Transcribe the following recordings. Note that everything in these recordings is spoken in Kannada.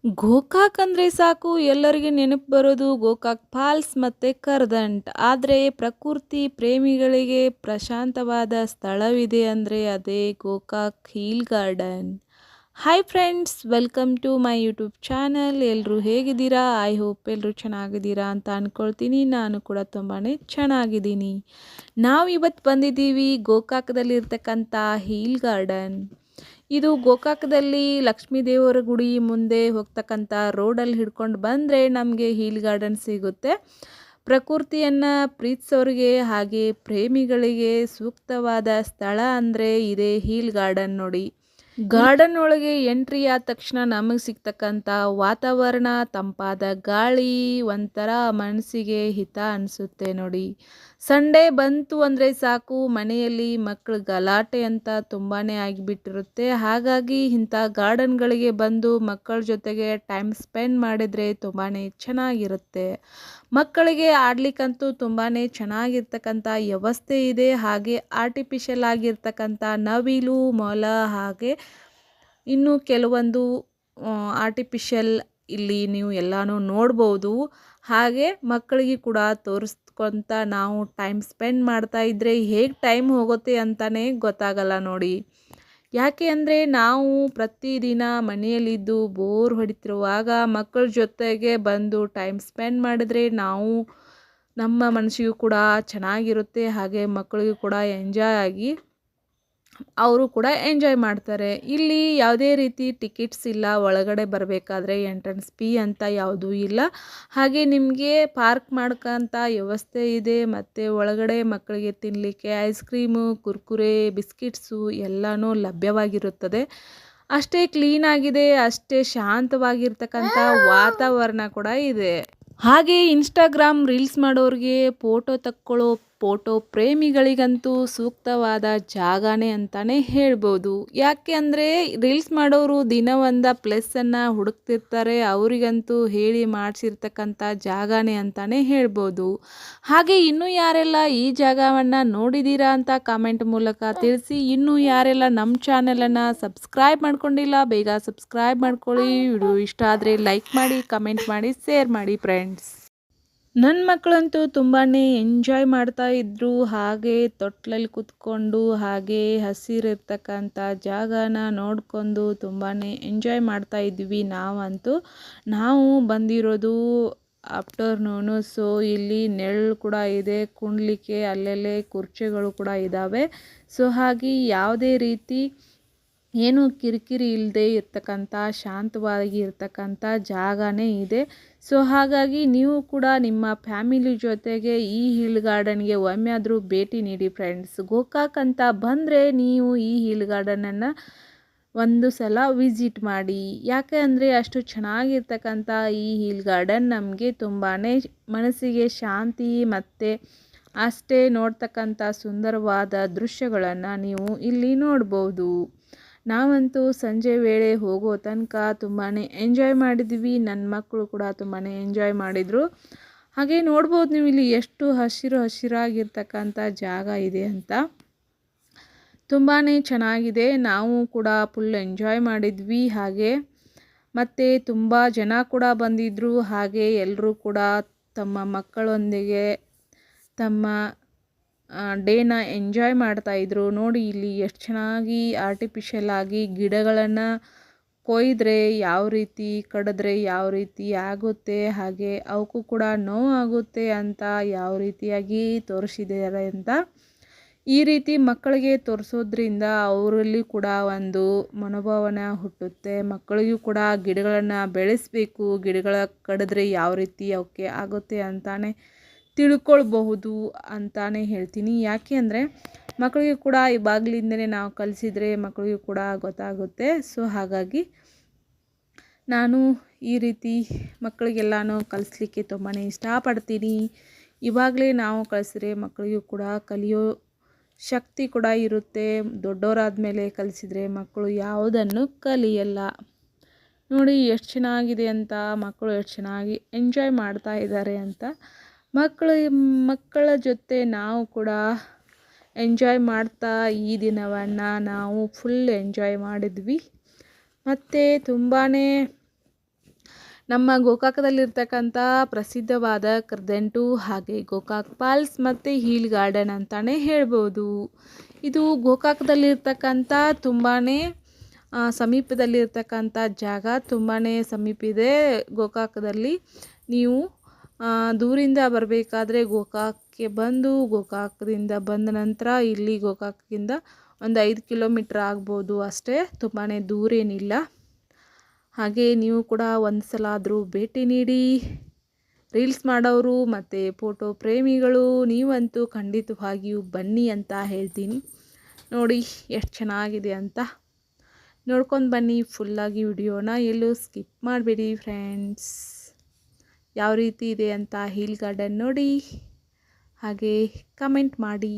ಗೋಕಾಕ್ ಅಂದರೆ ಸಾಕು ಎಲ್ಲರಿಗೆ ನೆನಪು ಬರೋದು ಗೋಕಾಕ್ ಫಾಲ್ಸ್ ಮತ್ತು ಕರದಂಟ್. ಆದರೆ ಪ್ರಕೃತಿ ಪ್ರೇಮಿಗಳಿಗೆ ಪ್ರಶಾಂತವಾದ ಸ್ಥಳವಿದೆ ಅಂದರೆ ಅದೇ Gokak hill garden. Hi friends, welcome to my YouTube channel. ಎಲ್ಲರೂ ಹೇಗಿದ್ದೀರಾ? ಐ ಹೋಪ್ ಎಲ್ಲರೂ ಚೆನ್ನಾಗಿದ್ದೀರಾ ಅಂತ ಅಂದ್ಕೊಳ್ತೀನಿ. ನಾನು ಕೂಡ ತುಂಬಾ ಚೆನ್ನಾಗಿದ್ದೀನಿ. ನಾವು ಇವತ್ತು ಬಂದಿದ್ದೀವಿ ಗೋಕಾಕದಲ್ಲಿರ್ತಕ್ಕಂಥ ಹೀಲ್ ಗಾರ್ಡನ್. ಇದು ಗೋಕಾಕದಲ್ಲಿ ಲಕ್ಷ್ಮೀ ದೇವರ ಗುಡಿ ಮುಂದೆ ಹೋಗ್ತಕ್ಕಂಥ ರೋಡಲ್ಲಿ ಹಿಡ್ಕೊಂಡು ಬಂದರೆ ನಮಗೆ ಹೀಲ್ ಗಾರ್ಡನ್ ಸಿಗುತ್ತೆ. ಪ್ರಕೃತಿಯನ್ನು ಪ್ರೀತಿಸೋರಿಗೆ ಹಾಗೆ ಪ್ರೇಮಿಗಳಿಗೆ ಸೂಕ್ತವಾದ ಸ್ಥಳ ಅಂದರೆ ಇದೇ ಹೀಲ್ ಗಾರ್ಡನ್ ನೋಡಿ. ಗಾರ್ಡನ್ ಒಳಗೆ ಎಂಟ್ರಿ ಆದ ತಕ್ಷಣ ನಮಗೆ ಸಿಗ್ತಕ್ಕಂಥ ವಾತಾವರಣ, ತಂಪಾದ ಗಾಳಿ ಒಂಥರ ಮನಸ್ಸಿಗೆ ಹಿತ ಅನಿಸುತ್ತೆ ನೋಡಿ. ಸಂಡೇ ಬಂತು ಅಂದರೆ ಸಾಕು, ಮನೆಯಲ್ಲಿ ಮಕ್ಕಳ ಗಲಾಟೆ ಅಂತ ತುಂಬಾ ಆಗಿಬಿಟ್ಟಿರುತ್ತೆ. ಹಾಗಾಗಿ ಇಂಥ ಗಾರ್ಡನ್ಗಳಿಗೆ ಬಂದು ಮಕ್ಕಳ ಜೊತೆಗೆ ಟೈಮ್ ಸ್ಪೆಂಡ್ ಮಾಡಿದರೆ ತುಂಬಾ ಚೆನ್ನಾಗಿರುತ್ತೆ. ಮಕ್ಕಳಿಗೆ ಆಡ್ಲಿಕ್ಕಂತೂ ತುಂಬಾ ಚೆನ್ನಾಗಿರ್ತಕ್ಕಂಥ ವ್ಯವಸ್ಥೆ ಇದೆ. ಹಾಗೆ ಆರ್ಟಿಫಿಷಿಯಲ್ ಆಗಿರ್ತಕ್ಕಂಥ ನವಿಲು, ಮೊಲ ಹಾಗೆ ಇನ್ನು ಕೆಲವೊಂದು ಆರ್ಟಿಫಿಷಿಯಲ್ ಇಲ್ಲಿ ನೀವು ಎಲ್ಲನೂ ನೋಡ್ಬೋದು. ಹಾಗೆ ಮಕ್ಕಳಿಗೆ ಕೂಡ ತೋರಿಸ್ಕೊಂತ ನಾವು ಟೈಮ್ ಸ್ಪೆಂಡ್ ಮಾಡ್ತಾ ಇದ್ದರೆ ಹೇಗೆ ಟೈಮ್ ಹೋಗುತ್ತೆ ಅಂತಲೇ ಗೊತ್ತಾಗಲ್ಲ ನೋಡಿ. ಯಾಕೆ ಅಂದರೆ ನಾವು ಪ್ರತಿದಿನ ಮನೆಯಲ್ಲಿದ್ದು ಬೋರ್ ಹೊಡಿತಿರುವಾಗ ಮಕ್ಕಳ ಜೊತೆಗೆ ಬಂದು ಟೈಮ್ ಸ್ಪೆಂಡ್ ಮಾಡಿದರೆ ನಮ್ಮ ಮನಸ್ಸಿಗೂ ಕೂಡ ಚೆನ್ನಾಗಿರುತ್ತೆ. ಹಾಗೆ ಮಕ್ಕಳಿಗೂ ಕೂಡ ಎಂಜಾಯ್ ಆಗಿ ಅವರು ಕೂಡ ಎಂಜಾಯ್ ಮಾಡ್ತಾರೆ. ಇಲ್ಲಿ ಯಾವುದೇ ರೀತಿ ಟಿಕೆಟ್ಸ್ ಇಲ್ಲ. ಒಳಗಡೆ ಬರಬೇಕಾದ್ರೆ ಎಂಟ್ರೆನ್ಸ್ ಫೀ ಅಂತ ಯಾವುದೂ ಇಲ್ಲ. ಹಾಗೆ ನಿಮಗೆ ಪಾರ್ಕ್ ಮಾಡ್ಕೋಂಥ ವ್ಯವಸ್ಥೆ ಇದೆ. ಮತ್ತು ಒಳಗಡೆ ಮಕ್ಕಳಿಗೆ ತಿನ್ನಲಿಕ್ಕೆ ಐಸ್ ಕ್ರೀಮು, ಕುರ್ಕುರೆ, ಬಿಸ್ಕಿಟ್ಸು ಎಲ್ಲನೂ ಲಭ್ಯವಾಗಿರುತ್ತದೆ. ಅಷ್ಟೇ ಕ್ಲೀನಾಗಿದೆ, ಅಷ್ಟೇ ಶಾಂತವಾಗಿರ್ತಕ್ಕಂಥ ವಾತಾವರಣ ಕೂಡ ಇದೆ. ಹಾಗೆ ಇನ್ಸ್ಟಾಗ್ರಾಮ್ ರೀಲ್ಸ್ ಮಾಡೋರಿಗೆ, ಫೋಟೋ ಪ್ರೇಮಿಗಳಿಗಂತೂ ಸೂಕ್ತವಾದ ಜಾಗನೇ ಅಂತಲೇ ಹೇಳ್ಬೋದು. ಯಾಕೆ ಅಂದರೆ ರೀಲ್ಸ್ ಮಾಡೋರು ದಿನ ಒಂದು ಪ್ಲೇಸನ್ನು ಹುಡುಕ್ತಿರ್ತಾರೆ. ಅವರಿಗಂತೂ ಹೇಳಿ ಮಾಡಿಸಿರ್ತಕ್ಕಂಥ ಜಾಗನೇ ಅಂತಲೇ ಹೇಳ್ಬೋದು. ಹಾಗೆ ಇನ್ನೂ ಯಾರೆಲ್ಲ ಈ ಜಾಗವನ್ನು ನೋಡಿದ್ದೀರಾ ಅಂತ ಕಾಮೆಂಟ್ ಮೂಲಕ ತಿಳಿಸಿ. ಇನ್ನೂ ಯಾರೆಲ್ಲ ನಮ್ಮ ಚಾನಲನ್ನು ಸಬ್ಸ್ಕ್ರೈಬ್ ಮಾಡ್ಕೊಂಡಿಲ್ಲ, ಬೇಗ ಸಬ್ಸ್ಕ್ರೈಬ್ ಮಾಡ್ಕೊಳ್ಳಿ. ವಿಡಿಯೋ ಇಷ್ಟ ಆದರೆ ಲೈಕ್ ಮಾಡಿ, ಕಮೆಂಟ್ ಮಾಡಿ, ಶೇರ್ ಮಾಡಿ ಫ್ರೆಂಡ್ಸ್. ನನ್ನ ಮಕ್ಕಳಂತೂ ತುಂಬಾ ಎಂಜಾಯ್ ಮಾಡ್ತಾ ಇದ್ರು. ಹಾಗೆ ತೊಟ್ಲಲ್ಲಿ ಕೂತ್ಕೊಂಡು ಹಾಗೆ ಹಸಿರಿರ್ತಕ್ಕಂಥ ಜಾಗನ ನೋಡ್ಕೊಂಡು ತುಂಬಾ ಎಂಜಾಯ್ ಮಾಡ್ತಾ ಇದ್ವಿ. ನಾವು ಬಂದಿರೋದು ಆಫ್ಟರ್ನೂನು. ಸೊ ಇಲ್ಲಿ ನೆರಳು ಕೂಡ ಇದೆ, ಕುಂಡ್ಲಿಕ್ಕೆ ಅಲ್ಲೆಲ್ಲೇ ಕುರ್ಚಿಗಳು ಕೂಡ ಇದ್ದಾವೆ. ಸೊ ಹಾಗೆ ಯಾವುದೇ ರೀತಿ ಏನು ಕಿರಿಕಿರಿ ಇಲ್ಲದೆ ಇರ್ತಕ್ಕಂಥ ಶಾಂತವಾಗಿ ಇರ್ತಕ್ಕಂಥ ಜಾಗನೇ ಇದೆ. ಸೊ ಹಾಗಾಗಿ ನೀವು ಕೂಡ ನಿಮ್ಮ ಫ್ಯಾಮಿಲಿ ಜೊತೆಗೆ ಈ ಹಿಲ್ ಗಾರ್ಡನ್ಗೆ ಒಮ್ಮೆ ಆದರೂ ಭೇಟಿ ನೀಡಿ ಫ್ರೆಂಡ್ಸ್. ಗೋಕಾಕ್ ಅಂತ ಬಂದರೆ ನೀವು ಈ ಹಿಲ್ ಗಾರ್ಡನನ್ನು ಒಂದು ಸಲ ವಿಸಿಟ್ ಮಾಡಿ. ಯಾಕೆ ಅಂದರೆ ಅಷ್ಟು ಚೆನ್ನಾಗಿರ್ತಕ್ಕಂಥ ಈ ಹಿಲ್ ಗಾರ್ಡನ್ ನಮಗೆ ತುಂಬಾ ಮನಸ್ಸಿಗೆ ಶಾಂತಿ ಮತ್ತು ಅಷ್ಟೇ ನೋಡ್ತಕ್ಕಂಥ ಸುಂದರವಾದ ದೃಶ್ಯಗಳನ್ನು ನೀವು ಇಲ್ಲಿ ನೋಡ್ಬೋದು. ನಾವಂತೂ ಸಂಜೆ ವೇಳೆ ಹೋಗೋ ತನಕ ತುಂಬಾ ಎಂಜಾಯ್ ಮಾಡಿದ್ವಿ. ನನ್ನ ಮಕ್ಕಳು ಕೂಡ ತುಂಬಾ ಎಂಜಾಯ್ ಮಾಡಿದರು. ಹಾಗೆ ನೋಡ್ಬೋದು ನೀವು ಇಲ್ಲಿ ಎಷ್ಟು ಹಸಿರಾಗಿರ್ತಕ್ಕಂಥ ಜಾಗ ಇದೆ ಅಂತ. ತುಂಬಾ ಚೆನ್ನಾಗಿದೆ. ನಾವು ಕೂಡ ಫುಲ್ ಎಂಜಾಯ್ ಮಾಡಿದ್ವಿ. ಹಾಗೆ ಮತ್ತು ತುಂಬ ಜನ ಕೂಡ ಬಂದಿದ್ದರು. ಹಾಗೆ ಎಲ್ಲರೂ ಕೂಡ ತಮ್ಮ ಮಕ್ಕಳೊಂದಿಗೆ ತಮ್ಮ ಡೇನ ಎಂಜಾಯ್ ಮಾಡ್ತಾಯಿದ್ರು. ನೋಡಿ ಇಲ್ಲಿ ಎಷ್ಟು ಚೆನ್ನಾಗಿ ಆರ್ಟಿಫಿಷಿಯಲ್ ಆಗಿ ಗಿಡಗಳನ್ನು ಕೊಯ್ದರೆ ಯಾವ ರೀತಿ, ಕಡಿದ್ರೆ ಯಾವ ರೀತಿ ಆಗುತ್ತೆ, ಹಾಗೆ ಅವಕ್ಕೂ ಕೂಡ ನೋವಾಗುತ್ತೆ ಅಂತ ಯಾವ ರೀತಿಯಾಗಿ ತೋರಿಸಿದ್ದಾರೆ ಅಂತ. ಈ ರೀತಿ ಮಕ್ಕಳಿಗೆ ತೋರಿಸೋದ್ರಿಂದ ಅವರಲ್ಲಿ ಕೂಡ ಒಂದು ಮನೋಭಾವನೆ ಹುಟ್ಟುತ್ತೆ. ಮಕ್ಕಳಿಗೂ ಕೂಡ ಗಿಡಗಳನ್ನು ಬೆಳೆಸಬೇಕು, ಗಿಡಗಳ ಕಡಿದ್ರೆ ಯಾವ ರೀತಿ ಅವಕ್ಕೆ ಆಗುತ್ತೆ ಅಂತಾನೆ ತಿಳ್ಕೊಳ್ಬಹುದು ಅಂತಾನೆ ಹೇಳ್ತೀನಿ. ಯಾಕೆ ಅಂದರೆ ಮಕ್ಕಳಿಗೆ ಕೂಡ ಇವಾಗಲಿಂದನೇ ನಾವು ಕಲಿಸಿದರೆ ಮಕ್ಕಳಿಗೂ ಕೂಡ ಗೊತ್ತಾಗುತ್ತೆ. ಸೊ ಹಾಗಾಗಿ ನಾನು ಈ ರೀತಿ ಮಕ್ಕಳಿಗೆಲ್ಲನೂ ಕಲಿಸ್ಲಿಕ್ಕೆ ತುಂಬಾ ಇಷ್ಟಪಡ್ತೀನಿ. ಇವಾಗಲೇ ನಾವು ಕಲಿಸಿದ್ರೆ ಮಕ್ಕಳಿಗೂ ಕೂಡ ಕಲಿಯೋ ಶಕ್ತಿ ಕೂಡ ಇರುತ್ತೆ. ದೊಡ್ಡವರಾದ ಮೇಲೆ ಕಲಿಸಿದರೆ ಮಕ್ಕಳು ಯಾವುದನ್ನು ಕಲಿಯಲ್ಲ. ನೋಡಿ ಎಷ್ಟು ಚೆನ್ನಾಗಿದೆ ಅಂತ, ಮಕ್ಕಳು ಎಷ್ಟು ಚೆನ್ನಾಗಿ ಎಂಜಾಯ್ ಮಾಡ್ತಾ ಇದ್ದಾರೆ ಅಂತ. ಮಕ್ಕಳ ಜೊತೆ ನಾವು ಕೂಡ ಎಂಜಾಯ್ ಮಾಡ್ತಾ ಈ ದಿನವನ್ನು ನಾವು ಫುಲ್ ಎಂಜಾಯ್ ಮಾಡಿದ್ವಿ. ಮತ್ತು ತುಂಬಾ ನಮ್ಮ ಗೋಕಾಕದಲ್ಲಿರ್ತಕ್ಕಂಥ ಪ್ರಸಿದ್ಧವಾದ ಕರದಂಟು ಹಾಗೆ ಗೋಕಾಕ್ ಫಾಲ್ಸ್ ಮತ್ತು ಹಿಲ್ ಗಾರ್ಡನ್ ಅಂತಲೇ ಹೇಳ್ಬೋದು. ಇದು ಗೋಕಾಕದಲ್ಲಿರ್ತಕ್ಕಂಥ ತುಂಬಾ ಸಮೀಪದಲ್ಲಿರ್ತಕ್ಕಂಥ ಜಾಗ, ತುಂಬಾ ಸಮೀಪಿದೆ. ಗೋಕಾಕದಲ್ಲಿ ನೀವು ದೂರಿಂದ ಬರಬೇಕಾದ್ರೆ ಗೋಕಾಕ್ಗೆ ಬಂದು ಗೋಕಾಕದಿಂದ ಬಂದ ನಂತರ ಇಲ್ಲಿ ಗೋಕಾಕಿಂದ ಒಂದು 5 ಕಿಲೋಮೀಟ್ರ್ ಆಗ್ಬೋದು ಅಷ್ಟೇ, ತುಂಬಾ ದೂರ ಏನಿಲ್ಲ. ಹಾಗೆ ನೀವು ಕೂಡ ಒಂದು ಸಲ ಆದರೂ ಭೇಟಿ ನೀಡಿ. ರೀಲ್ಸ್ ಮಾಡೋರು ಮತ್ತು ಫೋಟೋ ಪ್ರೇಮಿಗಳು ನೀವಂತೂ ಖಂಡಿತವಾಗಿಯೂ ಬನ್ನಿ ಅಂತ ಹೇಳ್ತೀನಿ. ನೋಡಿ ಎಷ್ಟು ಚೆನ್ನಾಗಿದೆ ಅಂತ ನೋಡ್ಕೊಂಡು ಬನ್ನಿ. ಫುಲ್ಲಾಗಿ ವಿಡಿಯೋನ ಎಲ್ಲೂ ಸ್ಕಿಪ್ ಮಾಡಬೇಡಿ ಫ್ರೆಂಡ್ಸ್. ಯಾವ ರೀತಿ ಇದೆ ಅಂತ ಹಿಲ್ ಗಾರ್ಡನ್ ನೋಡಿ, ಹಾಗೆ ಕಮೆಂಟ್ ಮಾಡಿ.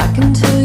I can tell